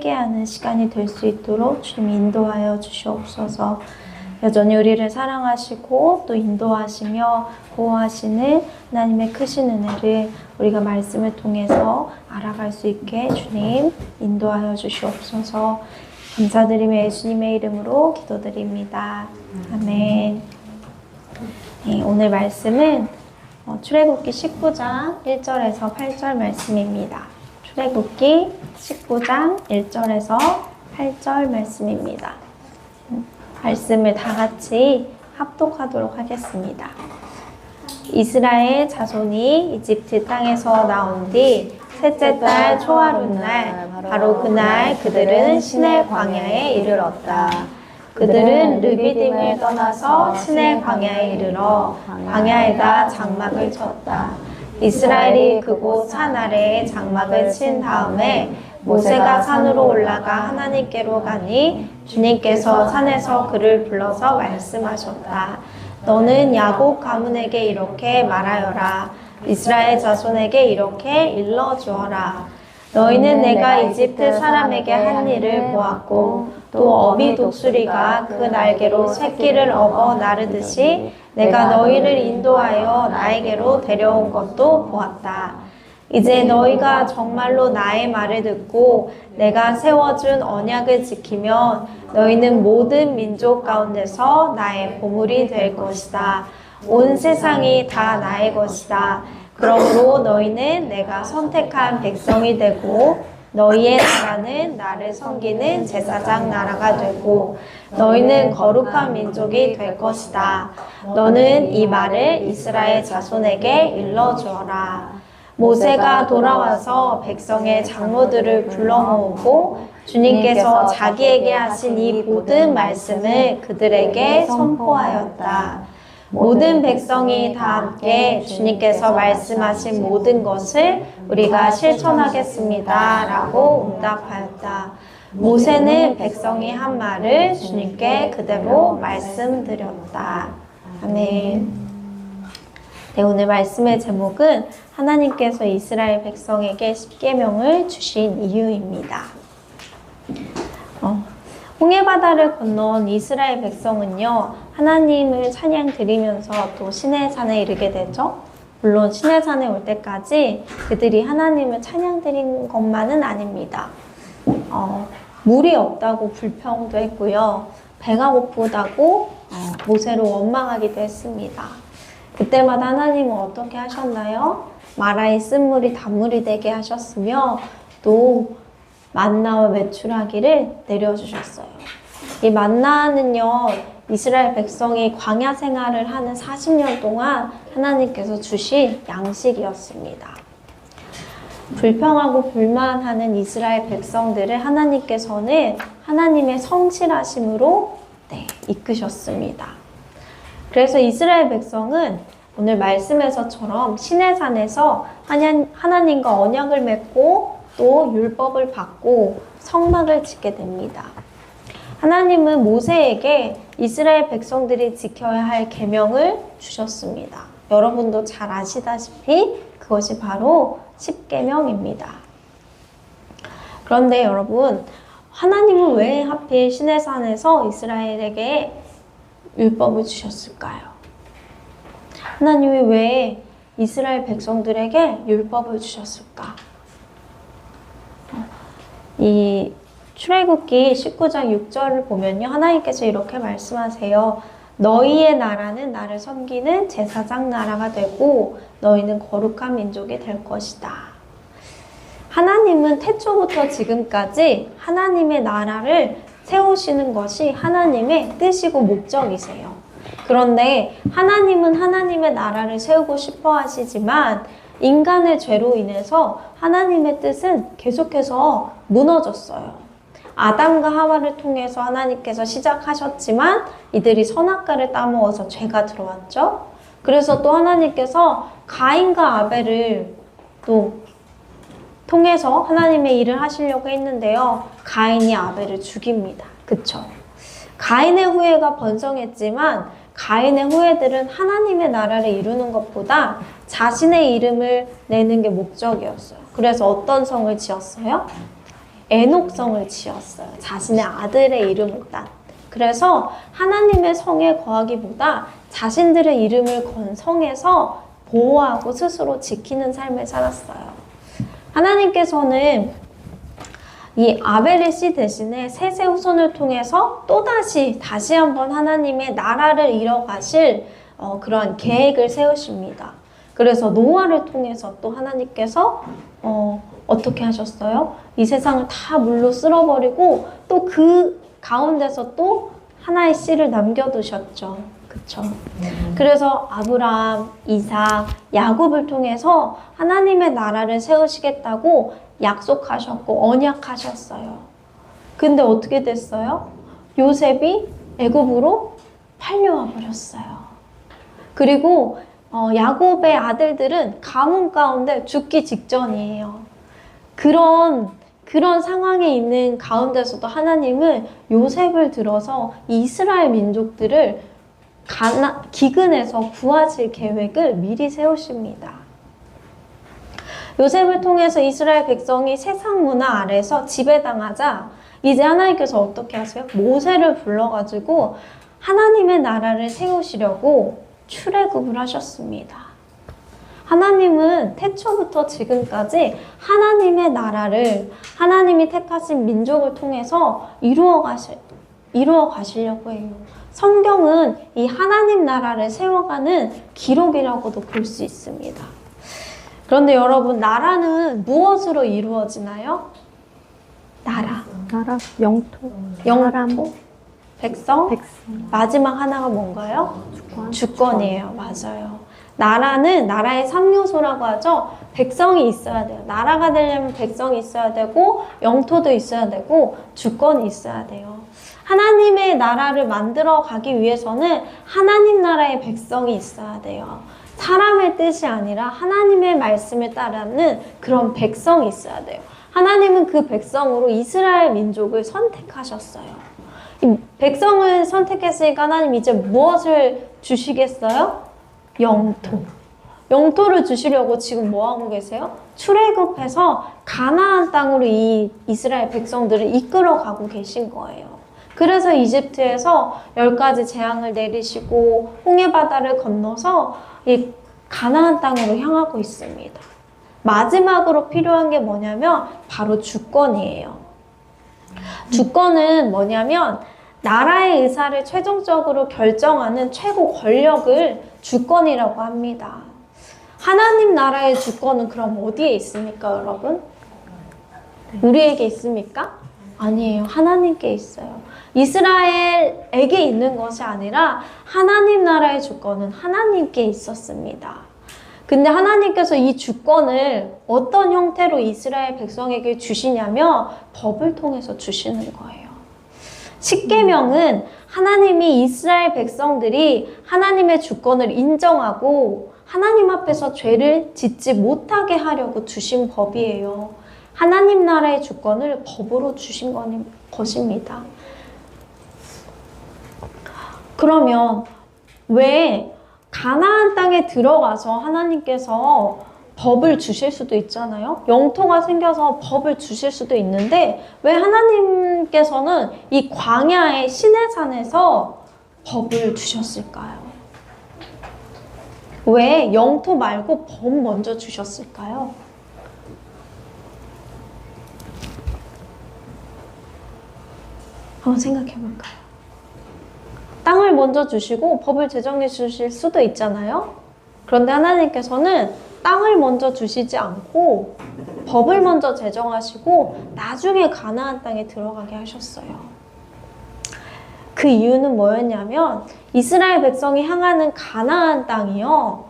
함께하는 시간이 될 수 있도록 주님 인도하여 주시옵소서. 여전히 우리를 사랑하시고 또 인도하시며 보호하시는 하나님의 크신 은혜를 우리가 말씀을 통해서 알아갈 수 있게 주님 인도하여 주시옵소서. 감사드리며 예수님의 이름으로 기도드립니다. 아멘. 네, 오늘 말씀은 출애굽기 19장 1절에서 8절 말씀입니다. 출애굽기 19장 1절에서 8절 말씀입니다. 말씀을 다 같이 합독하도록 하겠습니다. 이스라엘 자손이 이집트 땅에서 나온 뒤 셋째 달 초하룻날 바로 그날 그들은 시내 광야에 이르렀다. 그들은 르비딤을 떠나서 시내 광야에 이르러 광야에다 장막을 쳤다. 이스라엘이 그곳 산 아래에 장막을 친 다음에 모세가 산으로 올라가 하나님께로 가니 주님께서 산에서 그를 불러서 말씀하셨다. 너는 야곱 가문에게 이렇게 말하여라. 이스라엘 자손에게 이렇게 일러주어라. 너희는 내가 이집트 사람에게 한 일을 보았고 또 어미 독수리가 그 날개로 새끼를 업어 나르듯이 내가 너희를 인도하여 나에게로 데려온 것도 보았다. 이제 너희가 정말로 나의 말을 듣고 내가 세워준 언약을 지키면 너희는 모든 민족 가운데서 나의 보물이 될 것이다. 온 세상이 다 나의 것이다. 그러므로 너희는 내가 선택한 백성이 되고 너희의 나라는 나를 섬기는 제사장 나라가 되고 너희는 거룩한 민족이 될 것이다. 너는 이 말을 이스라엘 자손에게 일러주어라. 모세가 돌아와서 백성의 장로들을 불러 모으고 주님께서 자기에게 하신 이 모든 말씀을 그들에게 선포하였다. 모든 백성이 다 함께 주님께서 말씀하신 모든 것을 우리가 실천하겠습니다. 라고 응답하였다. 모세는 백성이 한 말을 주님께 그대로 말씀드렸다. 아멘. 네, 오늘 말씀의 제목은 하나님께서 이스라엘 백성에게 십계명을 주신 이유입니다. 홍해바다를 건너온 이스라엘 백성은요, 하나님을 찬양 드리면서 또 시내산에 이르게 되죠. 물론 시내산에 올 때까지 그들이 하나님을 찬양 드린 것만은 아닙니다. 물이 없다고 불평도 했고요. 배가 고프다고 모세로 원망하기도 했습니다. 그때마다 하나님은 어떻게 하셨나요? 마라에 쓴 물이 단물이 되게 하셨으며 또 만나와 메추라기를 내려주셨어요. 이 만나는요, 이스라엘 백성이 광야 생활을 하는 40년 동안 하나님께서 주신 양식이었습니다. 불평하고 불만하는 이스라엘 백성들을 하나님께서는 하나님의 성실하심으로 이끄셨습니다. 그래서 이스라엘 백성은 오늘 말씀에서처럼 시내산에서 하나님과 언약을 맺고 또 율법을 받고 성막을 짓게 됩니다. 하나님은 모세에게 이스라엘 백성들이 지켜야 할 계명을 주셨습니다. 여러분도 잘 아시다시피 그것이 바로 십계명입니다. 그런데 여러분, 하나님은 왜 하필 시내산에서 이스라엘에게 율법을 주셨을까요? 하나님이 왜 이스라엘 백성들에게 율법을 주셨을까? 이 출애굽기 19장 6절을 보면요, 하나님께서 이렇게 말씀하세요. 너희의 나라는 나를 섬기는 제사장 나라가 되고 너희는 거룩한 민족이 될 것이다. 하나님은 태초부터 지금까지 하나님의 나라를 세우시는 것이 하나님의 뜻이고 목적이세요. 그런데 하나님은 하나님의 나라를 세우고 싶어 하시지만 인간의 죄로 인해서 하나님의 뜻은 계속해서 무너졌어요. 아담과 하와를 통해서 하나님께서 시작하셨지만 이들이 선악과를 따먹어서 죄가 들어왔죠. 그래서 또 하나님께서 가인과 아벨을 또 통해서 하나님의 일을 하시려고 했는데요. 가인이 아벨을 죽입니다. 그쵸? 가인의 후예가 번성했지만 가인의 후예들은 하나님의 나라를 이루는 것보다 자신의 이름을 내는 게 목적이었어요. 그래서 어떤 성을 지었어요? 에녹성을 지었어요. 자신의 아들의 이름을 딴. 그래서 하나님의 성에 거하기보다 자신들의 이름을 건 성에서 보호하고 스스로 지키는 삶을 살았어요. 하나님께서는 이 아벨의 씨 대신에 셋의 후손을 통해서 다시 한번 하나님의 나라를 이뤄가실 그런 계획을 세우십니다. 그래서 노아를 통해서 또 하나님께서 어떻게 하셨어요? 이 세상을 다 물로 쓸어버리고 또 그 가운데서 또 하나의 씨를 남겨두셨죠. 그쵸? 그래서 아브라함, 이삭, 야곱을 통해서 하나님의 나라를 세우시겠다고 약속하셨고 언약하셨어요. 근데 어떻게 됐어요? 요셉이 애굽으로 팔려와 버렸어요. 그리고 야곱의 아들들은 가뭄 가운데 죽기 직전이에요. 그런 상황에 있는 가운데서도 하나님은 요셉을 들어서 이스라엘 민족들을 기근에서 구하실 계획을 미리 세우십니다. 요셉을 통해서 이스라엘 백성이 세상 문화 아래서 지배당하자 이제 하나님께서 어떻게 하세요? 모세를 불러가지고 하나님의 나라를 세우시려고 출애굽을 하셨습니다. 하나님은 태초부터 지금까지 하나님의 나라를 하나님이 택하신 민족을 통해서 이루어 가시려고 해요. 성경은 이 하나님 나라를 세워가는 기록이라고도 볼 수 있습니다. 그런데 여러분, 나라는 무엇으로 이루어지나요? 나라, 영토, 백성. 마지막 하나가 뭔가요? 주권이에요. 맞아요. 나라는 나라의 3요소라고 하죠. 백성이 있어야 돼요. 나라가 되려면 백성이 있어야 되고 영토도 있어야 되고 주권이 있어야 돼요. 하나님의 나라를 만들어 가기 위해서는 하나님 나라의 백성이 있어야 돼요. 사람의 뜻이 아니라 하나님의 말씀을 따르는 그런 백성이 있어야 돼요. 하나님은 그 백성으로 이스라엘 민족을 선택하셨어요. 이 백성을 선택했으니까 하나님 이제 무엇을 주시겠어요? 영토를 주시려고 지금 뭐하고 계세요? 출애굽해서 가나안 땅으로 이 이스라엘 백성들을 이끌어가고 계신 거예요. 그래서 이집트에서 10가지 재앙을 내리시고 홍해바다를 건너서 이 가나안 땅으로 향하고 있습니다. 마지막으로 필요한 게 뭐냐면 바로 주권이에요. 주권은 뭐냐면 나라의 의사를 최종적으로 결정하는 최고 권력을 주권이라고 합니다. 하나님 나라의 주권은 그럼 어디에 있습니까, 여러분? 우리에게 있습니까? 아니에요. 하나님께 있어요. 이스라엘에게 있는 것이 아니라 하나님 나라의 주권은 하나님께 있었습니다. 근데 하나님께서 이 주권을 어떤 형태로 이스라엘 백성에게 주시냐면 법을 통해서 주시는 거예요. 십계명은 하나님이 이스라엘 백성들이 하나님의 주권을 인정하고 하나님 앞에서 죄를 짓지 못하게 하려고 주신 법이에요. 하나님 나라의 주권을 법으로 주신 것입니다. 그러면 왜 가나안 땅에 들어가서 하나님께서 법을 주실 수도 있잖아요. 영토가 생겨서 법을 주실 수도 있는데 왜 하나님께서는 이 광야의 시내산에서 법을 주셨을까요? 왜 영토 말고 법 먼저 주셨을까요? 한번 생각해 볼까요? 땅을 먼저 주시고 법을 제정해 주실 수도 있잖아요. 그런데 하나님께서는 땅을 먼저 주시지 않고 법을 먼저 제정하시고 나중에 가나안 땅에 들어가게 하셨어요. 그 이유는 뭐였냐면 이스라엘 백성이 향하는 가나안 땅이요.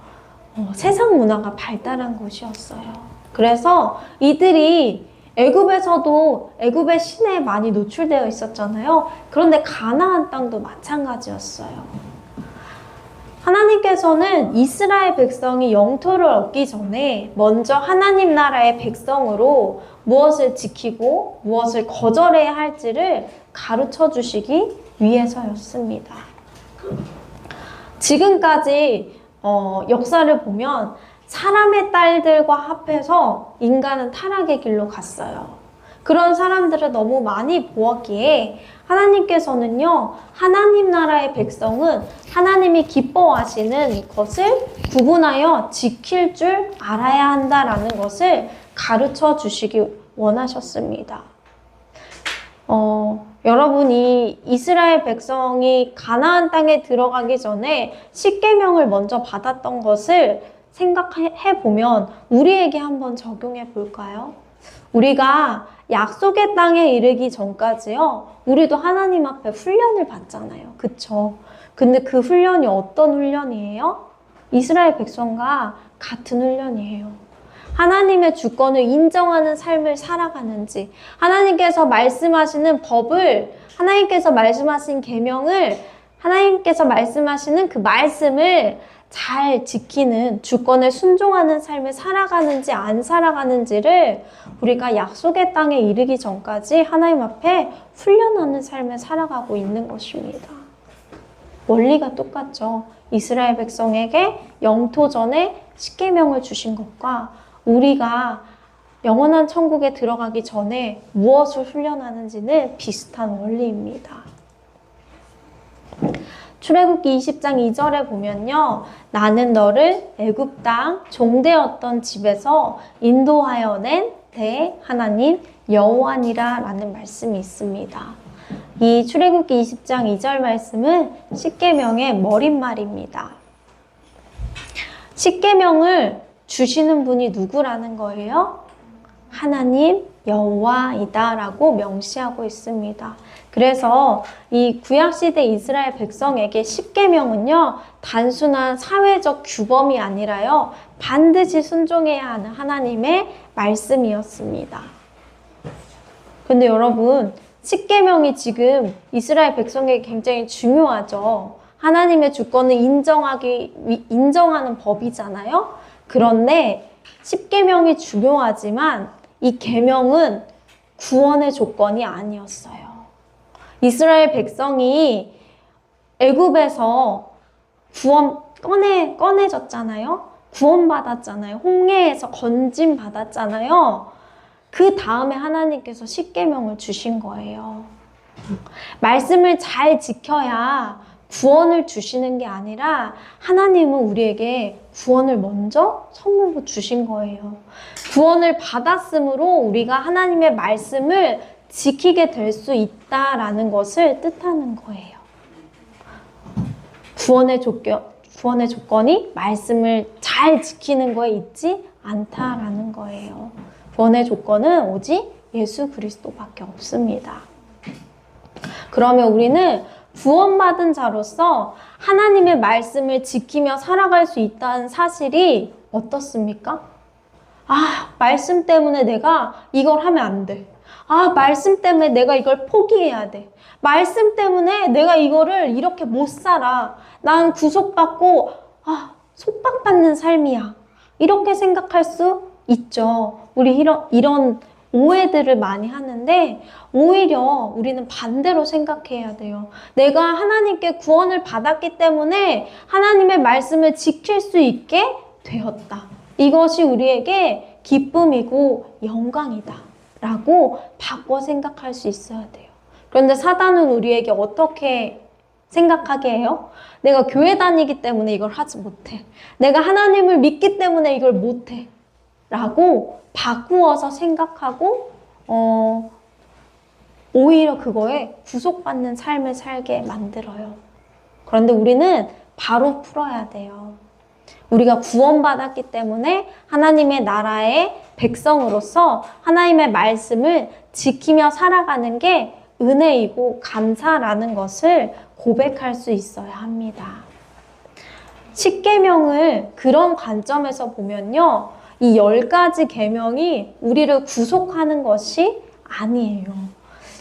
세상 문화가 발달한 곳이었어요. 그래서 이들이 애굽에서도 애굽의 시내에 많이 노출되어 있었잖아요. 그런데 가나안 땅도 마찬가지였어요. 하나님께서는 이스라엘 백성이 영토를 얻기 전에 먼저 하나님 나라의 백성으로 무엇을 지키고 무엇을 거절해야 할지를 가르쳐 주시기 위해서였습니다. 지금까지 역사를 보면 사람의 딸들과 합해서 인간은 타락의 길로 갔어요. 그런 사람들을 너무 많이 보았기에 하나님께서는요, 하나님 나라의 백성은 하나님이 기뻐하시는 것을 구분하여 지킬 줄 알아야 한다라는 것을 가르쳐 주시기 원하셨습니다. 여러분이 이스라엘 백성이 가나안 땅에 들어가기 전에 십계명을 먼저 받았던 것을 생각해 보면 우리에게 한번 적용해 볼까요? 우리가 약속의 땅에 이르기 전까지요, 우리도 하나님 앞에 훈련을 받잖아요. 그쵸? 근데 그 훈련이 어떤 훈련이에요? 이스라엘 백성과 같은 훈련이에요. 하나님의 주권을 인정하는 삶을 살아가는지, 하나님께서 말씀하시는 법을, 하나님께서 말씀하신 계명을, 하나님께서 말씀하시는 그 말씀을 잘 지키는, 주권에 순종하는 삶을 살아가는지 안 살아가는지를 우리가 약속의 땅에 이르기 전까지 하나님 앞에 훈련하는 삶을 살아가고 있는 것입니다. 원리가 똑같죠. 이스라엘 백성에게 영토 전에 십계명을 주신 것과 우리가 영원한 천국에 들어가기 전에 무엇을 훈련하는지는 비슷한 원리입니다. 출애굽기 20장 2절에 보면요, 나는 너를 애굽 땅 종되었던 집에서 인도하여 낸 내 하나님 여호와니라 라는 말씀이 있습니다. 이 출애굽기 20장 2절 말씀은 십계명의 머릿말입니다. 십계명을 주시는 분이 누구라는 거예요? 하나님 여호와이다 라고 명시하고 있습니다. 그래서 이 구약시대 이스라엘 백성에게 십계명은요, 단순한 사회적 규범이 아니라요, 반드시 순종해야 하는 하나님의 말씀이었습니다. 근데 여러분, 십계명이 지금 이스라엘 백성에게 굉장히 중요하죠. 하나님의 주권을 인정하는 법이잖아요. 그런데 십계명이 중요하지만 이 계명은 구원의 조건이 아니었어요. 이스라엘 백성이 애굽에서 꺼내졌잖아요. 구원받았잖아요. 홍해에서 건짐받았잖아요. 그 다음에 하나님께서 십계명을 주신 거예요. 말씀을 잘 지켜야 구원을 주시는 게 아니라 하나님은 우리에게 구원을 먼저 선물로 주신 거예요. 구원을 받았으므로 우리가 하나님의 말씀을 지키게 될 수 있다라는 것을 뜻하는 거예요. 구원의 조건이 말씀을 잘 지키는 거에 있지 않다라는 거예요. 구원의 조건은 오직 예수 그리스도밖에 없습니다. 그러면 우리는 구원받은 자로서 하나님의 말씀을 지키며 살아갈 수 있다는 사실이 어떻습니까? 말씀 때문에 내가 이걸 하면 안 돼. 말씀 때문에 내가 이걸 포기해야 돼. 말씀 때문에 내가 이거를 이렇게 못 살아. 난 구속받고 속박받는 삶이야. 이렇게 생각할 수 있죠. 우리 이런 오해들을 많이 하는데 오히려 우리는 반대로 생각해야 돼요. 내가 하나님께 구원을 받았기 때문에 하나님의 말씀을 지킬 수 있게 되었다. 이것이 우리에게 기쁨이고 영광이다 라고 바꿔 생각할 수 있어야 돼요. 그런데 사단은 우리에게 어떻게 생각하게 해요? 내가 교회 다니기 때문에 이걸 하지 못해. 내가 하나님을 믿기 때문에 이걸 못해. 라고 바꾸어서 생각하고 오히려 그거에 구속받는 삶을 살게 만들어요. 그런데 우리는 바로 풀어야 돼요. 우리가 구원받았기 때문에 하나님의 나라의 백성으로서 하나님의 말씀을 지키며 살아가는 게 은혜이고 감사라는 것을 고백할 수 있어야 합니다. 십계명을 그런 관점에서 보면요, 이 10가지 계명이 우리를 구속하는 것이 아니에요.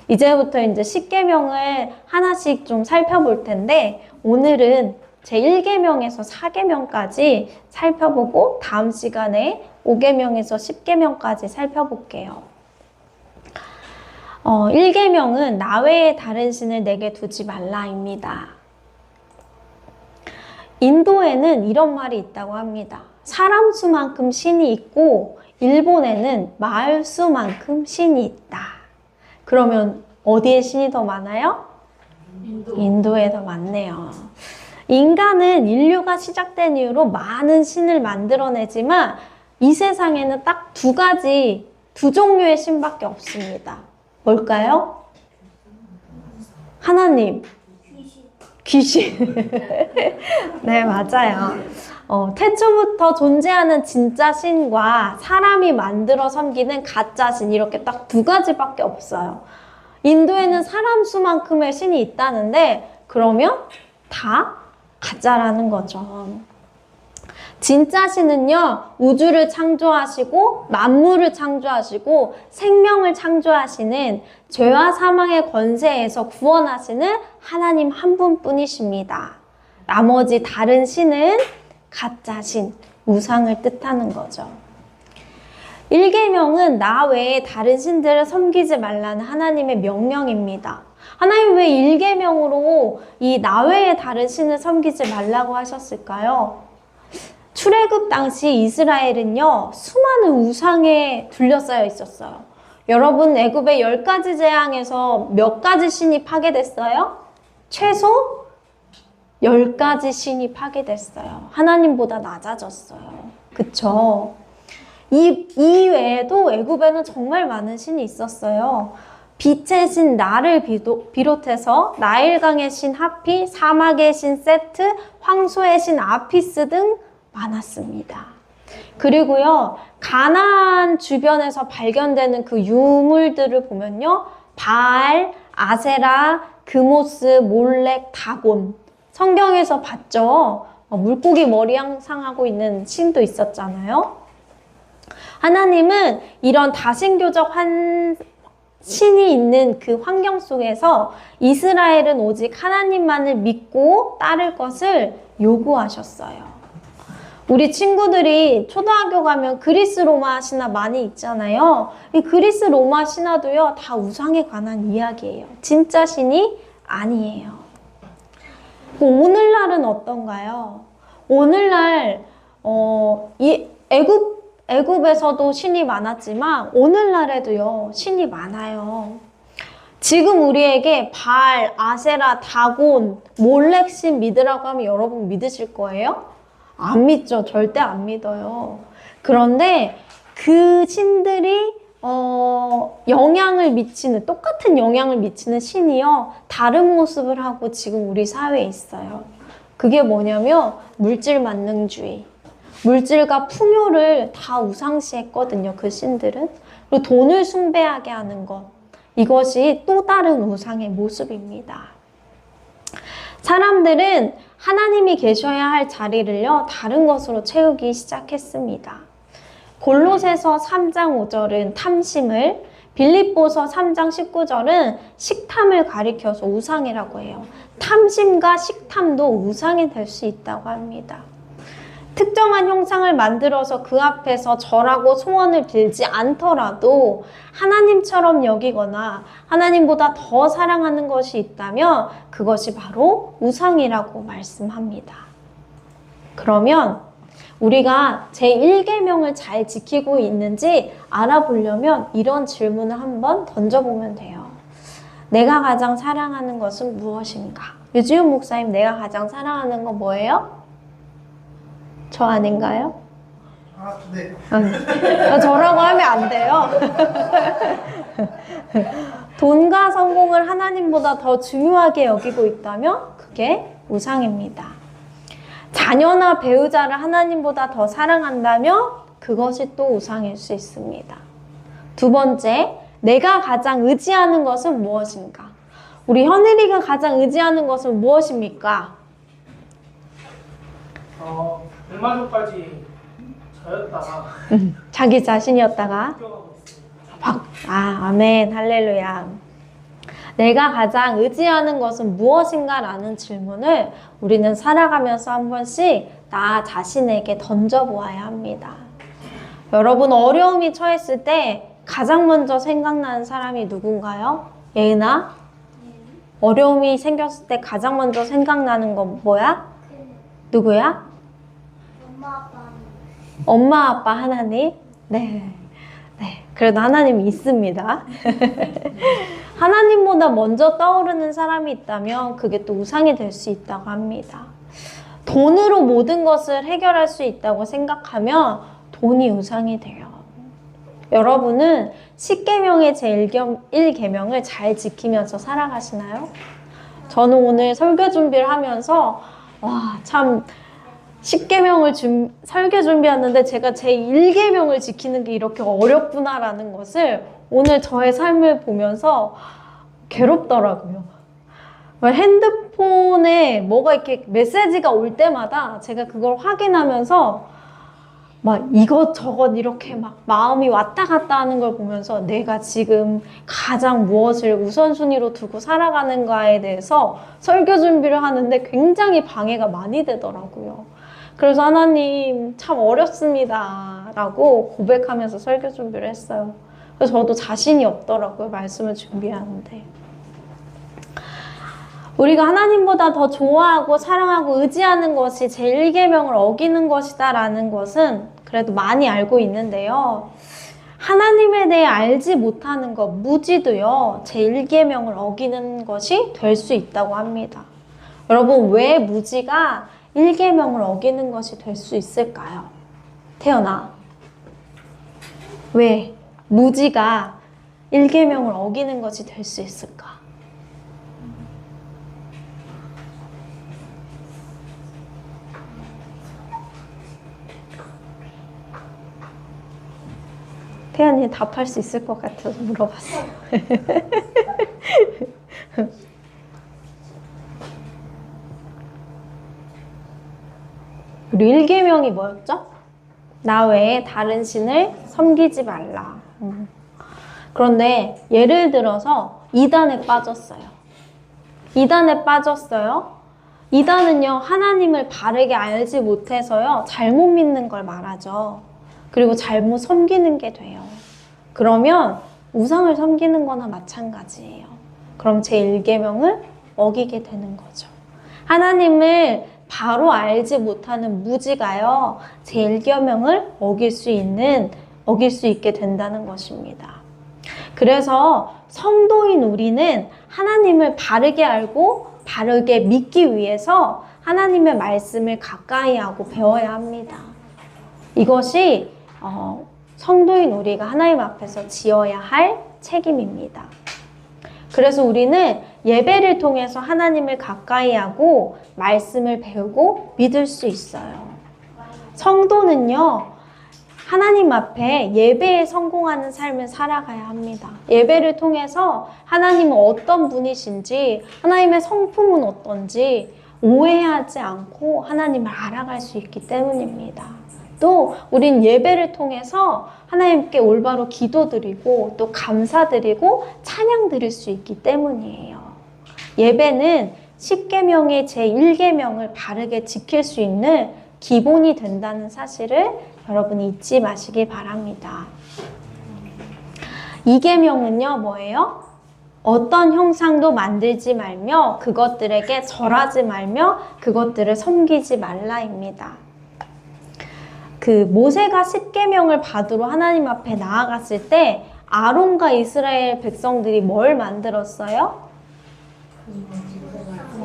이제부터 이제 십계명을 하나씩 좀 살펴볼 텐데 오늘은 제1계명에서 4계명까지 살펴보고 다음 시간에 5계명에서 10계명까지 살펴볼게요. 1계명은 나 외에 다른 신을 내게 두지 말라입니다. 인도에는 이런 말이 있다고 합니다. 사람 수만큼 신이 있고 일본에는 마을 수만큼 신이 있다. 그러면 어디에 신이 더 많아요? 인도에 더 많네요. 인간은 인류가 시작된 이후로 많은 신을 만들어내지만 이 세상에는 딱 두 종류의 신밖에 없습니다. 뭘까요? 하나님. 귀신. 네, 맞아요. 태초부터 존재하는 진짜 신과 사람이 만들어 섬기는 가짜 신, 이렇게 딱 두 가지밖에 없어요. 인도에는 사람 수만큼의 신이 있다는데 그러면 다 가짜라는 거죠. 진짜 신은요, 우주를 창조하시고 만물을 창조하시고 생명을 창조하시는 죄와 사망의 권세에서 구원하시는 하나님 한 분뿐이십니다. 나머지 다른 신은 가짜 신, 우상을 뜻하는 거죠. 일계명은 나 외에 다른 신들을 섬기지 말라는 하나님의 명령입니다. 하나님 왜 일계명으로 이 나 외에 다른 신을 섬기지 말라고 하셨을까요? 출애굽 당시 이스라엘은요, 수많은 우상에 둘러싸여 있었어요. 여러분, 애굽의 10가지 재앙에서 몇 가지 신이 파괴됐어요? 최소 10가지 신이 파괴됐어요. 하나님보다 낮아졌어요. 그쵸? 이 외에도 애굽에는 정말 많은 신이 있었어요. 빛의 신 나를 비롯해서 나일강의 신 하피, 사막의 신 세트, 황소의 신 아피스 등 많았습니다. 그리고요, 가나안 주변에서 발견되는 그 유물들을 보면요, 바알, 아세라, 그모스, 몰렉, 다곤. 성경에서 봤죠? 물고기 머리 형상하고 있는 신도 있었잖아요. 하나님은 이런 다신교적 신이 있는 그 환경 속에서 이스라엘은 오직 하나님만을 믿고 따를 것을 요구하셨어요. 우리 친구들이 초등학교 가면 그리스 로마 신화 많이 있잖아요. 이 그리스 로마 신화도요, 다 우상에 관한 이야기예요. 진짜 신이 아니에요. 오늘날은 어떤가요? 오늘날 이 애굽에서도 신이 많았지만 오늘날에도요, 신이 많아요. 지금 우리에게 바알, 아세라, 다곤, 몰렉신 믿으라고 하면 여러분 믿으실 거예요? 안 믿죠. 절대 안 믿어요. 그런데 그 신들이 똑같은 영향을 미치는 신이요, 다른 모습을 하고 지금 우리 사회에 있어요. 그게 뭐냐면 물질 만능주의. 물질과 풍요를 다 우상시했거든요, 그 신들은. 그리고 돈을 숭배하게 하는 것. 이것이 또 다른 우상의 모습입니다. 사람들은 하나님이 계셔야 할 자리를요, 다른 것으로 채우기 시작했습니다. 골로새서 3장 5절은 탐심을, 빌립보서 3장 19절은 식탐을 가리켜서 우상이라고 해요. 탐심과 식탐도 우상이 될 수 있다고 합니다. 특정한 형상을 만들어서 그 앞에서 절하고 소원을 빌지 않더라도 하나님처럼 여기거나 하나님보다 더 사랑하는 것이 있다면 그것이 바로 우상이라고 말씀합니다. 그러면 우리가 제1계명을 잘 지키고 있는지 알아보려면 이런 질문을 한번 던져보면 돼요. 내가 가장 사랑하는 것은 무엇인가? 유지훈 목사님, 내가 가장 사랑하는 건 뭐예요? 저 아닌가요? 네. 저라고 하면 안 돼요. 돈과 성공을 하나님보다 더 중요하게 여기고 있다면 그게 우상입니다. 자녀나 배우자를 하나님보다 더 사랑한다면 그것이 또 우상일 수 있습니다. 두 번째, 내가 가장 의지하는 것은 무엇인가? 우리 현일이가 가장 의지하는 것은 무엇입니까? 얼마 전까지 저였다가 자기 자신이었다가 아멘, 할렐루야. 내가 가장 의지하는 것은 무엇인가? 라는 질문을 우리는 살아가면서 한 번씩 나 자신에게 던져보아야 합니다. 여러분, 어려움이 처했을 때 가장 먼저 생각나는 사람이 누군가요? 예은아? 어려움이 생겼을 때 가장 먼저 생각나는 건 뭐야? 누구야? 엄마, 아빠. 엄마, 아빠, 하나님? 네. 그래도 하나님이 있습니다. 하나님보다 먼저 떠오르는 사람이 있다면 그게 또 우상이 될 수 있다고 합니다. 돈으로 모든 것을 해결할 수 있다고 생각하면 돈이 우상이 돼요. 여러분은 10계명의 제1계명을 잘 지키면서 살아가시나요? 저는 오늘 설교 준비를 하면서 참 10계명을 설교 준비하는데 제가 제1계명을 지키는 게 이렇게 어렵구나라는 것을 오늘 저의 삶을 보면서 괴롭더라고요. 핸드폰에 뭐가 이렇게 메시지가 올 때마다 제가 그걸 확인하면서 막 이것저것 이렇게 막 마음이 왔다 갔다 하는 걸 보면서 내가 지금 가장 무엇을 우선순위로 두고 살아가는가에 대해서 설교 준비를 하는데 굉장히 방해가 많이 되더라고요. 그래서 하나님 참 어렵습니다 라고 고백하면서 설교 준비를 했어요. 그래서 저도 자신이 없더라고요. 말씀을 준비하는데. 우리가 하나님보다 더 좋아하고 사랑하고 의지하는 것이 제1계명을 어기는 것이다 라는 것은 그래도 많이 알고 있는데요. 하나님에 대해 알지 못하는 것, 무지도요. 제1계명을 어기는 것이 될 수 있다고 합니다. 여러분, 왜 무지가 1계명을 어기는 것이 될 수 있을까요? 태연아, 왜 무지가 1계명을 어기는 것이 될 수 있을까? 태연이 답할 수 있을 것 같아서 물어봤어요. 우리 1계명이 뭐였죠? 나 외에 다른 신을 섬기지 말라. 그런데 예를 들어서 이단에 빠졌어요. 이단은요, 하나님을 바르게 알지 못해서요, 잘못 믿는 걸 말하죠. 그리고 잘못 섬기는 게 돼요. 그러면 우상을 섬기는 거나 마찬가지예요. 그럼 제1계명을 어기게 되는 거죠. 하나님을 바로 알지 못하는 무지가요, 제1계명을 어길 수 있게 된다는 것입니다. 그래서 성도인 우리는 하나님을 바르게 알고 바르게 믿기 위해서 하나님의 말씀을 가까이 하고 배워야 합니다. 이것이 성도인 우리가 하나님 앞에서 지어야 할 책임입니다. 그래서 우리는 예배를 통해서 하나님을 가까이 하고 말씀을 배우고 믿을 수 있어요. 성도는요, 하나님 앞에 예배에 성공하는 삶을 살아가야 합니다. 예배를 통해서 하나님은 어떤 분이신지, 하나님의 성품은 어떤지 오해하지 않고 하나님을 알아갈 수 있기 때문입니다. 또 우린 예배를 통해서 하나님께 올바로 기도드리고 또 감사드리고 찬양드릴 수 있기 때문이에요. 예배는 10계명의 제1계명을 바르게 지킬 수 있는 기본이 된다는 사실을 여러분이 잊지 마시기 바랍니다. 2계명은요, 뭐예요? 어떤 형상도 만들지 말며 그것들에게 절하지 말며 그것들을 섬기지 말라입니다. 모세가 10계명을 받으러 하나님 앞에 나아갔을 때 아론과 이스라엘 백성들이 뭘 만들었어요?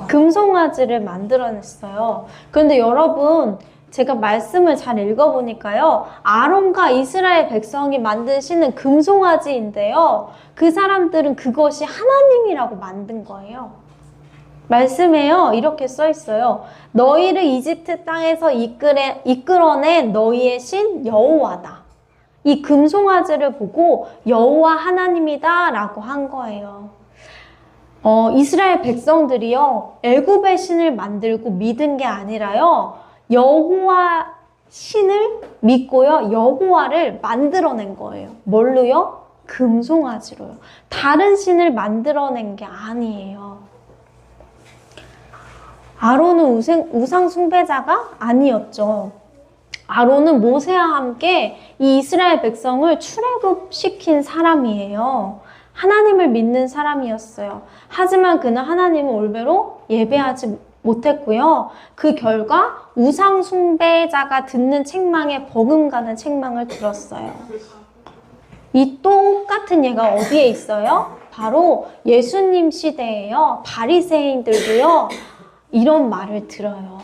금송아지를 만들어냈어요. 그런데 여러분, 제가 말씀을 잘 읽어보니까요, 아론과 이스라엘 백성이 만드시는 금송아지인데요, 그 사람들은 그것이 하나님이라고 만든 거예요. 말씀에요, 이렇게 써 있어요. 너희를 이집트 땅에서 이끌어낸 너희의 신 여호와다. 이 금송아지를 보고 여호와 하나님이다 라고 한 거예요. 이스라엘 백성들이요, 애굽의 신을 만들고 믿은 게 아니라요, 여호와 신을 믿고요, 여호와를 만들어낸 거예요. 뭘로요? 금송아지로요. 다른 신을 만들어낸 게 아니에요. 아론은 우상 숭배자가 아니었죠. 아론은 모세와 함께 이 이스라엘 백성을 출애굽시킨 사람이에요. 하나님을 믿는 사람이었어요. 하지만 그는 하나님을 올바로 예배하지 못했고요. 그 결과 우상 숭배자가 듣는 책망에 버금가는 책망을 들었어요. 이 똑같은 예가 어디에 있어요? 바로 예수님 시대에요. 바리새인들도요. 이런 말을 들어요.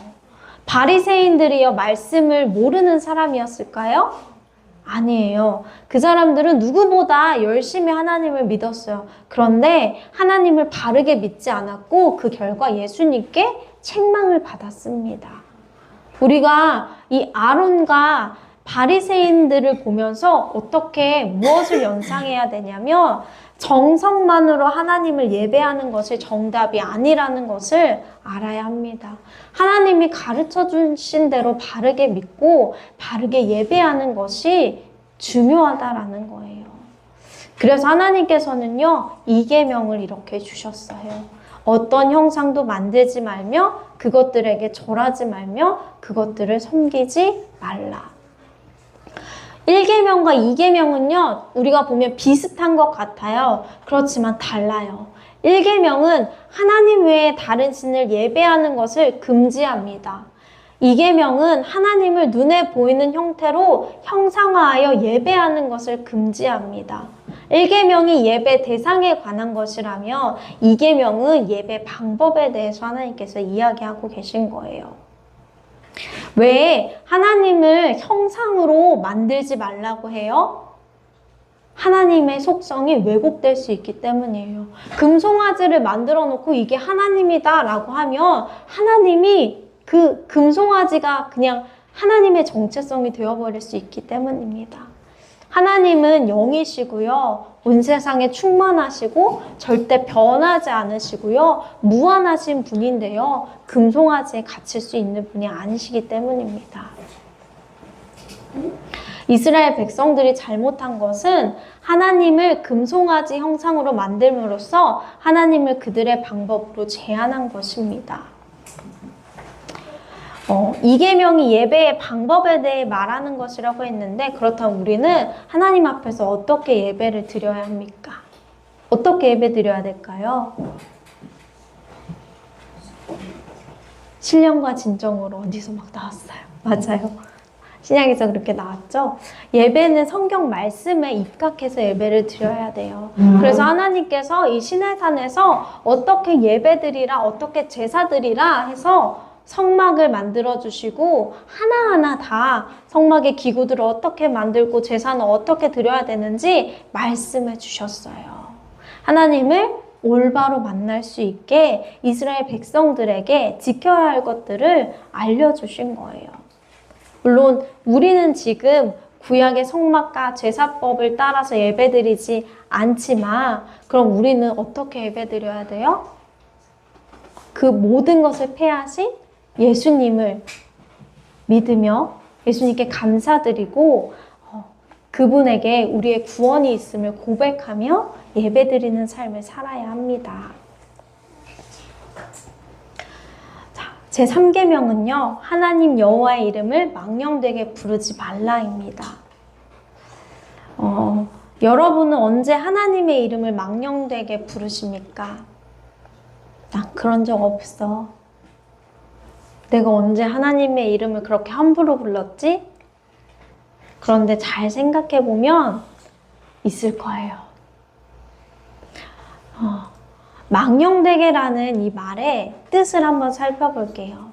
바리새인들이요. 말씀을 모르는 사람이었을까요? 아니에요. 그 사람들은 누구보다 열심히 하나님을 믿었어요. 그런데 하나님을 바르게 믿지 않았고 그 결과 예수님께 책망을 받았습니다. 우리가 이 아론과 바리새인들을 보면서 어떻게 무엇을 연상해야 되냐면 정성만으로 하나님을 예배하는 것이 정답이 아니라는 것을 알아야 합니다. 하나님이 가르쳐 주신 대로 바르게 믿고 바르게 예배하는 것이 중요하다라는 거예요. 그래서 하나님께서는요, 이 계명을 이렇게 주셨어요. 어떤 형상도 만들지 말며 그것들에게 절하지 말며 그것들을 섬기지 말라. 1계명과 2계명은요, 우리가 보면 비슷한 것 같아요. 그렇지만 달라요. 1계명은 하나님 외에 다른 신을 예배하는 것을 금지합니다. 2계명은 하나님을 눈에 보이는 형태로 형상화하여 예배하는 것을 금지합니다. 1계명이 예배 대상에 관한 것이라며 2계명은 예배 방법에 대해서 하나님께서 이야기하고 계신 거예요. 왜 하나님을 형상으로 만들지 말라고 해요? 하나님의 속성이 왜곡될 수 있기 때문이에요. 금송아지를 만들어 놓고 이게 하나님이다 라고 하면 하나님이 그 금송아지가 그냥 하나님의 정체성이 되어버릴 수 있기 때문입니다. 하나님은 영이시고요. 온 세상에 충만하시고 절대 변하지 않으시고요. 무한하신 분인데요. 금송아지에 갇힐 수 있는 분이 아니시기 때문입니다. 이스라엘 백성들이 잘못한 것은 하나님을 금송아지 형상으로 만들므로써 하나님을 그들의 방법으로 제한한 것입니다. 2계명이 예배의 방법에 대해 말하는 것이라고 했는데 그렇다면 우리는 하나님 앞에서 어떻게 예배를 드려야 합니까? 어떻게 예배 드려야 될까요? 신령과 진정으로 어디서 막 나왔어요. 맞아요. 신약에서 그렇게 나왔죠. 예배는 성경 말씀에 입각해서 예배를 드려야 돼요. 그래서 하나님께서 이 시내산에서 어떻게 예배드리라, 어떻게 제사드리라 해서 성막을 만들어 주시고 하나하나 다 성막의 기구들을 어떻게 만들고 제사는 어떻게 드려야 되는지 말씀해 주셨어요. 하나님을 올바로 만날 수 있게 이스라엘 백성들에게 지켜야 할 것들을 알려주신 거예요. 물론 우리는 지금 구약의 성막과 제사법을 따라서 예배드리지 않지만 그럼 우리는 어떻게 예배드려야 돼요? 그 모든 것을 폐하신 예수님을 믿으며 예수님께 감사드리고 그분에게 우리의 구원이 있음을 고백하며 예배드리는 삶을 살아야 합니다. 자, 제3계명은요. 하나님 여호와의 이름을 망령되게 부르지 말라입니다. 여러분은 언제 하나님의 이름을 망령되게 부르십니까? 난 그런 적 없어. 내가 언제 하나님의 이름을 그렇게 함부로 불렀지? 그런데 잘 생각해보면 있을 거예요. 망령되게라는 이 말의 뜻을 한번 살펴볼게요.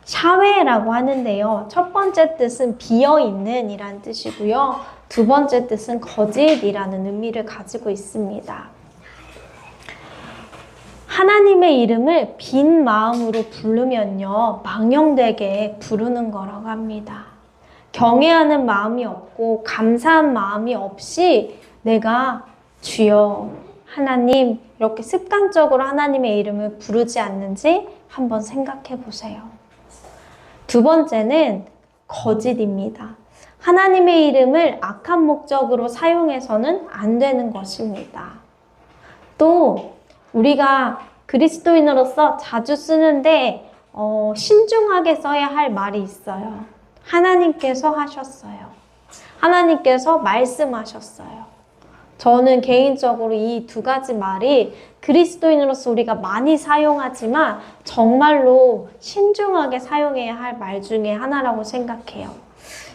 샤웨라고 하는데요. 첫 번째 뜻은 비어있는 이란 뜻이고요. 두 번째 뜻은 거짓이라는 의미를 가지고 있습니다. 하나님의 이름을 빈 마음으로 부르면요. 망령되게 부르는 거라고 합니다. 경외하는 마음이 없고 감사한 마음이 없이 내가 주여 하나님 이렇게 습관적으로 하나님의 이름을 부르지 않는지 한번 생각해 보세요. 두 번째는 거짓입니다. 하나님의 이름을 악한 목적으로 사용해서는 안 되는 것입니다. 또 우리가 그리스도인으로서 자주 쓰는데 신중하게 써야 할 말이 있어요. 하나님께서 하셨어요. 하나님께서 말씀하셨어요. 저는 개인적으로 이 두 가지 말이 그리스도인으로서 우리가 많이 사용하지만 정말로 신중하게 사용해야 할 말 중에 하나라고 생각해요.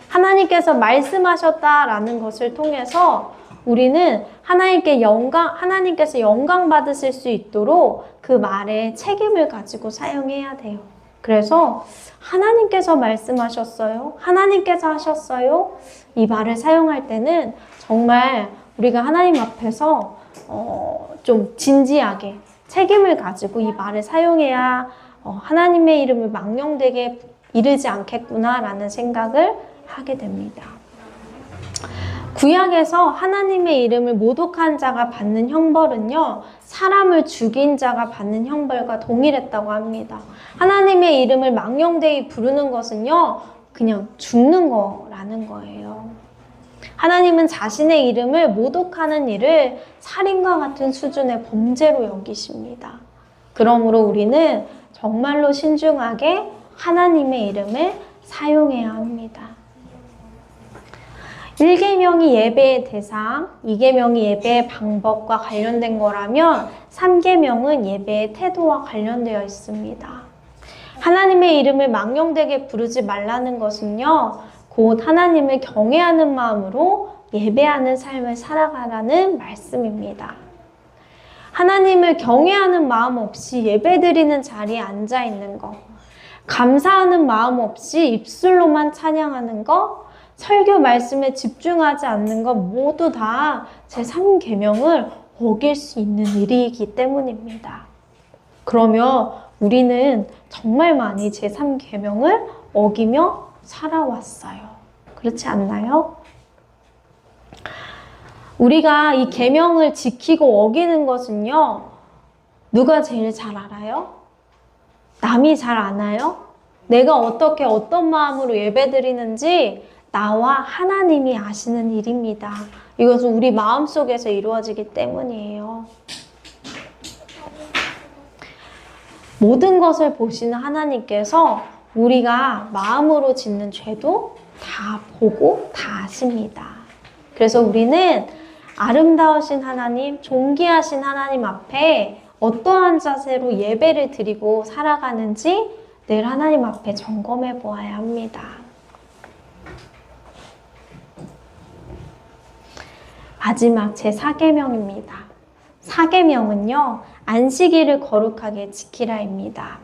하나님께서 말씀하셨다라는 것을 통해서 우리는 하나님께서 영광 받으실 수 있도록 그 말에 책임을 가지고 사용해야 돼요. 그래서 하나님께서 말씀하셨어요. 하나님께서 하셨어요. 이 말을 사용할 때는 정말 우리가 하나님 앞에서 좀 진지하게 책임을 가지고 이 말을 사용해야 하나님의 이름을 망령되게 이르지 않겠구나라는 생각을 하게 됩니다. 구약에서 하나님의 이름을 모독한 자가 받는 형벌은요, 사람을 죽인 자가 받는 형벌과 동일했다고 합니다. 하나님의 이름을 망령되이 부르는 것은요, 그냥 죽는 거라는 거예요. 하나님은 자신의 이름을 모독하는 일을 살인과 같은 수준의 범죄로 여기십니다. 그러므로 우리는 정말로 신중하게 하나님의 이름을 사용해야 합니다. 1계명이 예배의 대상, 2계명이 예배의 방법과 관련된 거라면 3계명은 예배의 태도와 관련되어 있습니다. 하나님의 이름을 망령되게 부르지 말라는 것은요, 곧 하나님을 경외하는 마음으로 예배하는 삶을 살아가라는 말씀입니다. 하나님을 경외하는 마음 없이 예배드리는 자리에 앉아 있는 것, 감사하는 마음 없이 입술로만 찬양하는 것, 설교 말씀에 집중하지 않는 것 모두 다 제3계명을 어길 수 있는 일이기 때문입니다. 그러면 우리는 정말 많이 제3계명을 어기며 살아왔어요. 그렇지 않나요? 우리가 이 계명을 지키고 어기는 것은요, 누가 제일 잘 알아요? 남이 잘 아나요? 내가 어떻게 어떤 마음으로 예배드리는지 나와 하나님이 아시는 일입니다. 이것은 우리 마음속에서 이루어지기 때문이에요. 모든 것을 보시는 하나님께서 우리가 마음으로 짓는 죄도 다 보고 다 아십니다. 그래서 우리는 아름다우신 하나님, 존귀하신 하나님 앞에 어떠한 자세로 예배를 드리고 살아가는지 늘 하나님 앞에 점검해 보아야 합니다. 마지막 제4계명입니다. 4계명은요, 안식일을 거룩하게 지키라입니다.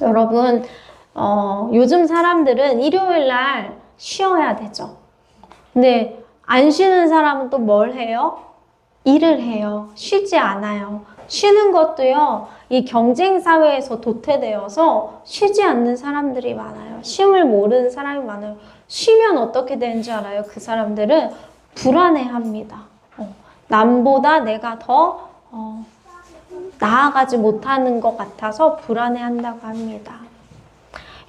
여러분, 요즘 사람들은 일요일 날 쉬어야 되죠. 근데 안 쉬는 사람은 또 뭘 해요? 일을 해요. 쉬지 않아요. 쉬는 것도요, 이 경쟁사회에서 도태되어서 쉬지 않는 사람들이 많아요. 쉼을 모르는 사람이 많아요. 쉬면 어떻게 되는 줄 알아요? 그 사람들은 불안해합니다. 남보다 내가 더 나아가지 못하는 것 같아서 불안해한다고 합니다.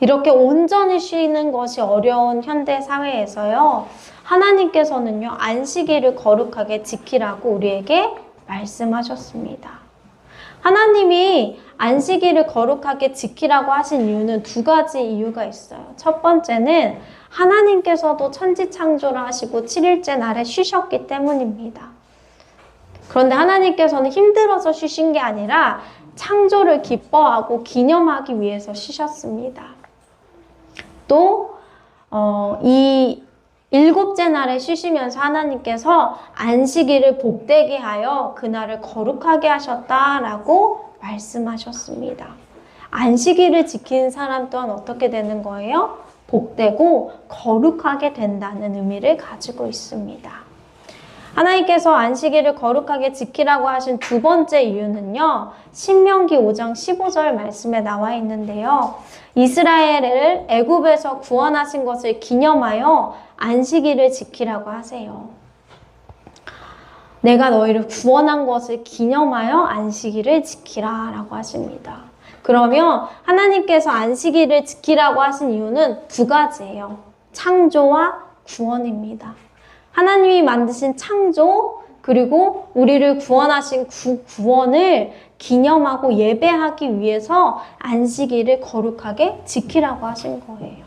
이렇게 온전히 쉬는 것이 어려운 현대 사회에서요, 하나님께서는요, 안식일을 거룩하게 지키라고 우리에게 말씀하셨습니다. 하나님이 안식일을 거룩하게 지키라고 하신 이유는 두 가지 이유가 있어요. 첫 번째는 하나님께서도 천지창조를 하시고 7일째 날에 쉬셨기 때문입니다. 그런데 하나님께서는 힘들어서 쉬신 게 아니라 창조를 기뻐하고 기념하기 위해서 쉬셨습니다. 또 이 7째 날에 쉬시면서 하나님께서 안식일을 복되게 하여 그날을 거룩하게 하셨다라고 말씀하셨습니다. 안식일을 지키는 사람 또한 어떻게 되는 거예요? 복되고 거룩하게 된다는 의미를 가지고 있습니다. 하나님께서 안식일을 거룩하게 지키라고 하신 두 번째 이유는요, 신명기 5장 15절 말씀에 나와 있는데요, 이스라엘을 애굽에서 구원하신 것을 기념하여 안식일을 지키라고 하세요. 내가 너희를 구원한 것을 기념하여 안식일을 지키라 라고 하십니다. 그러면 하나님께서 안식일을 지키라고 하신 이유는 두 가지예요. 창조와 구원입니다. 하나님이 만드신 창조, 그리고 우리를 구원하신 구원을 기념하고 예배하기 위해서 안식일을 거룩하게 지키라고 하신 거예요.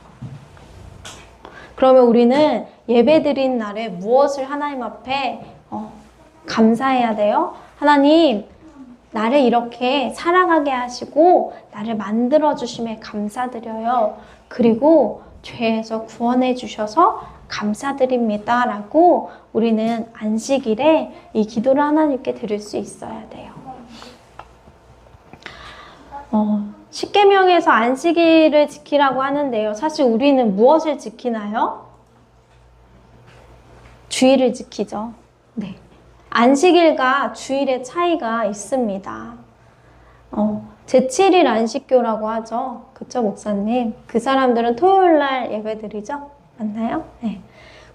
그러면 우리는 예배드린 날에 무엇을 하나님 앞에 감사해야 돼요? 하나님, 나를 이렇게 살아가게 하시고 나를 만들어 주심에 감사드려요. 그리고 죄에서 구원해 주셔서 감사드립니다 라고 우리는 안식일에 이 기도를 하나님께 드릴 수 있어야 돼요. 십계명에서 안식일을 지키라고 하는데요. 사실 우리는 무엇을 지키나요? 주일을 지키죠. 네. 안식일과 주일의 차이가 있습니다. 제7일 안식교라고 하죠. 그쵸, 목사님? 그 사람들은 토요일 날 예배드리죠? 맞나요? 네.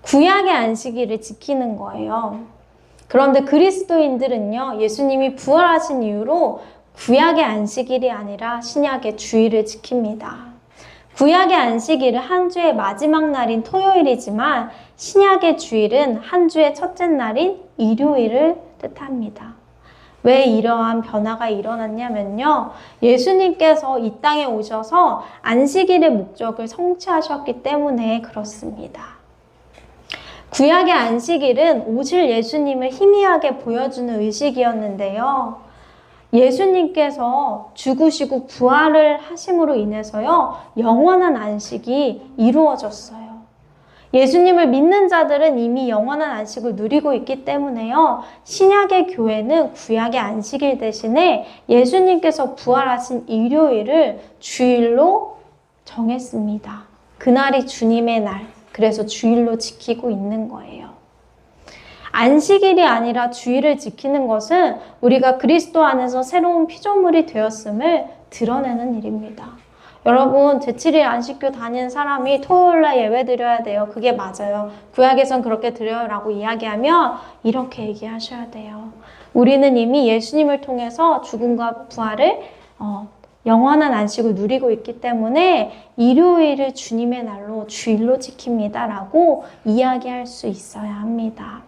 구약의 안식일을 지키는 거예요. 그런데 그리스도인들은요, 예수님이 부활하신 이후로 구약의 안식일이 아니라 신약의 주일을 지킵니다. 구약의 안식일은 한 주의 마지막 날인 토요일이지만 신약의 주일은 한 주의 첫째 날인 일요일을 뜻합니다. 왜 이러한 변화가 일어났냐면요. 예수님께서 이 땅에 오셔서 안식일의 목적을 성취하셨기 때문에 그렇습니다. 구약의 안식일은 오실 예수님을 희미하게 보여주는 의식이었는데요. 예수님께서 죽으시고 부활을 하심으로 인해서요, 영원한 안식이 이루어졌어요. 예수님을 믿는 자들은 이미 영원한 안식을 누리고 있기 때문에요, 신약의 교회는 구약의 안식일 대신에 예수님께서 부활하신 일요일을 주일로 정했습니다. 그날이 주님의 날, 그래서 주일로 지키고 있는 거예요. 안식일이 아니라 주일을 지키는 것은 우리가 그리스도 안에서 새로운 피조물이 되었음을 드러내는 일입니다. 여러분, 제7일 안식교 다니는 사람이 토요일날 예배 드려야 돼요. 그게 맞아요. 구약에선 그렇게 드려요 라고 이야기하면 이렇게 얘기하셔야 돼요. 우리는 이미 예수님을 통해서 죽음과 부활을 영원한 안식을 누리고 있기 때문에 일요일을 주님의 날로 주일로 지킵니다 라고 이야기할 수 있어야 합니다.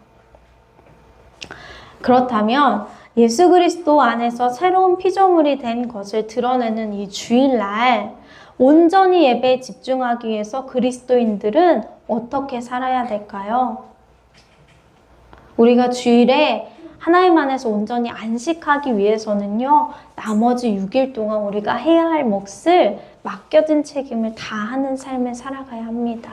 그렇다면 예수 그리스도 안에서 새로운 피조물이 된 것을 드러내는 이 주일날 온전히 예배에 집중하기 위해서 그리스도인들은 어떻게 살아야 될까요? 우리가 주일에 하나님 안에서 온전히 안식하기 위해서는요, 나머지 6일 동안 우리가 해야 할 몫을 맡겨진 책임을 다하는 삶을 살아가야 합니다.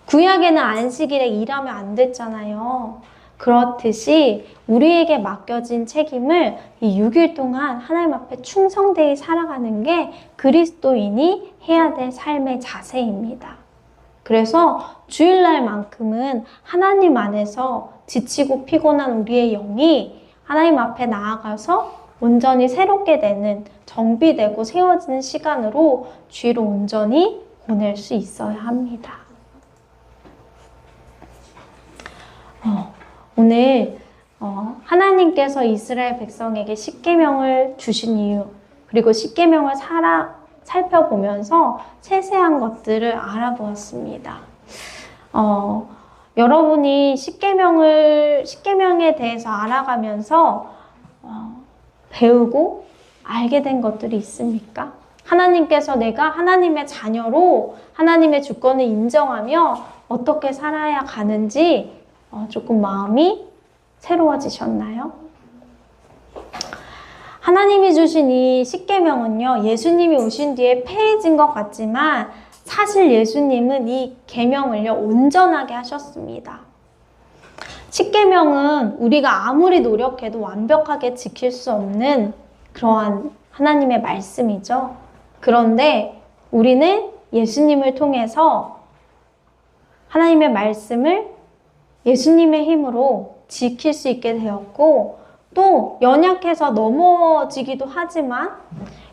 구약에는 안식일에 일하면 안 됐잖아요. 그렇듯이 우리에게 맡겨진 책임을 이 6일 동안 하나님 앞에 충성되이 살아가는 게 그리스도인이 해야 될 삶의 자세입니다. 그래서 주일날만큼은 하나님 안에서 지치고 피곤한 우리의 영이 하나님 앞에 나아가서 온전히 새롭게 되는, 정비되고 세워지는 시간으로 주일을 온전히 보낼 수 있어야 합니다. 오늘 하나님께서 이스라엘 백성에게 십계명을 주신 이유, 그리고 십계명을 살펴보면서 세세한 것들을 알아보았습니다. 여러분이 십계명에 대해서 알아가면서 배우고 알게 된 것들이 있습니까? 하나님께서 내가 하나님의 자녀로 하나님의 주권을 인정하며 어떻게 살아야 가는지 조금 마음이 새로워지셨나요? 하나님이 주신 이 십계명은요, 예수님이 오신 뒤에 폐해진 것 같지만 사실 예수님은 이 계명을요, 온전하게 하셨습니다. 십계명은 우리가 아무리 노력해도 완벽하게 지킬 수 없는 그러한 하나님의 말씀이죠. 그런데 우리는 예수님을 통해서 하나님의 말씀을 예수님의 힘으로 지킬 수 있게 되었고, 또 연약해서 넘어지기도 하지만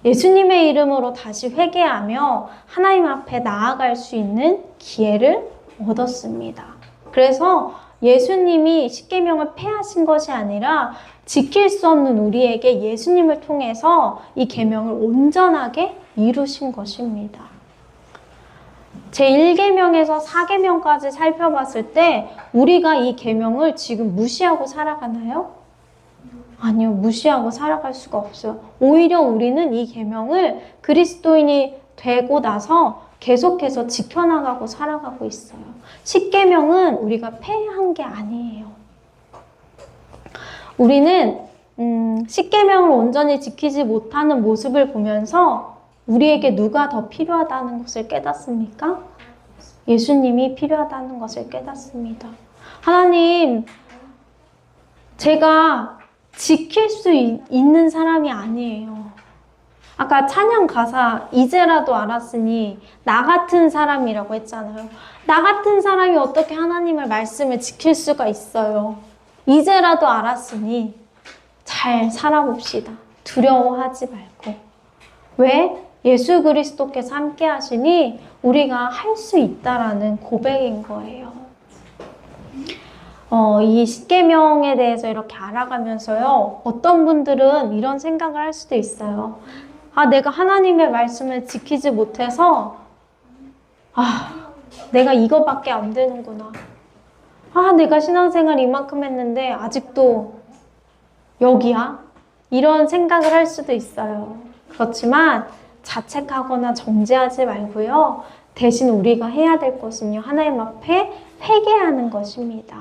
예수님의 이름으로 다시 회개하며 하나님 앞에 나아갈 수 있는 기회를 얻었습니다. 그래서 예수님이 십계명을 폐하신 것이 아니라 지킬 수 없는 우리에게 예수님을 통해서 이 계명을 온전하게 이루신 것입니다. 제1계명에서 4계명까지 살펴봤을 때 우리가 이 계명을 지금 무시하고 살아가나요? 아니요, 무시하고 살아갈 수가 없어요. 오히려 우리는 이 계명을 그리스도인이 되고 나서 계속해서 지켜나가고 살아가고 있어요. 십계명은 우리가 폐한 게 아니에요. 우리는 십계명을 온전히 지키지 못하는 모습을 보면서 우리에게 누가 더 필요하다는 것을 깨닫습니까? 예수님이 필요하다는 것을 깨닫습니다. 하나님, 제가 지킬 수 있는 사람이 아니에요. 아까 찬양 가사 이제라도 알았으니 나 같은 사람이라고 했잖아요. 나 같은 사람이 어떻게 하나님의 말씀을 지킬 수가 있어요. 이제라도 알았으니 잘 살아봅시다. 두려워하지 말고. 왜? 예수 그리스도께서 함께 하시니 우리가 할 수 있다라는 고백인 거예요. 이 십계명에 대해서 이렇게 알아가면서요. 어떤 분들은 이런 생각을 할 수도 있어요. 아, 내가 하나님의 말씀을 지키지 못해서 내가 이거밖에 안 되는구나. 내가 신앙생활 이만큼 했는데 아직도 여기야? 이런 생각을 할 수도 있어요. 그렇지만 자책하거나 정죄하지 말고요. 대신 우리가 해야 될 것은요. 하나님 앞에 회개하는 것입니다.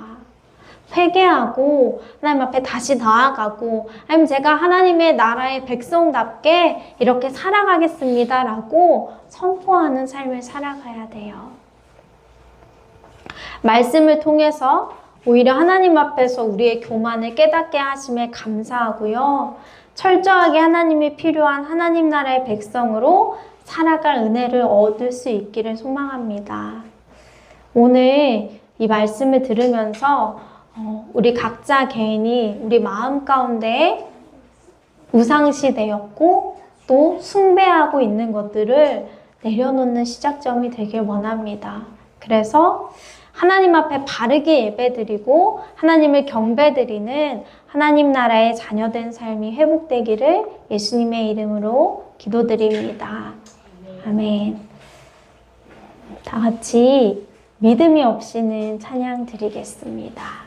회개하고 하나님 앞에 다시 나아가고 아니면 제가 하나님의 나라의 백성답게 이렇게 살아가겠습니다 라고 선포하는 삶을 살아가야 돼요. 말씀을 통해서 오히려 하나님 앞에서 우리의 교만을 깨닫게 하심에 감사하고요. 철저하게 하나님이 필요한 하나님 나라의 백성으로 살아갈 은혜를 얻을 수 있기를 소망합니다. 오늘 이 말씀을 들으면서 우리 각자 개인이 우리 마음 가운데 우상시되었고 또 숭배하고 있는 것들을 내려놓는 시작점이 되길 원합니다. 그래서 하나님 앞에 바르게 예배드리고 하나님을 경배드리는 하나님 나라의 자녀된 삶이 회복되기를 예수님의 이름으로 기도드립니다. 아멘. 다 같이 믿음이 없이는 찬양 드리겠습니다.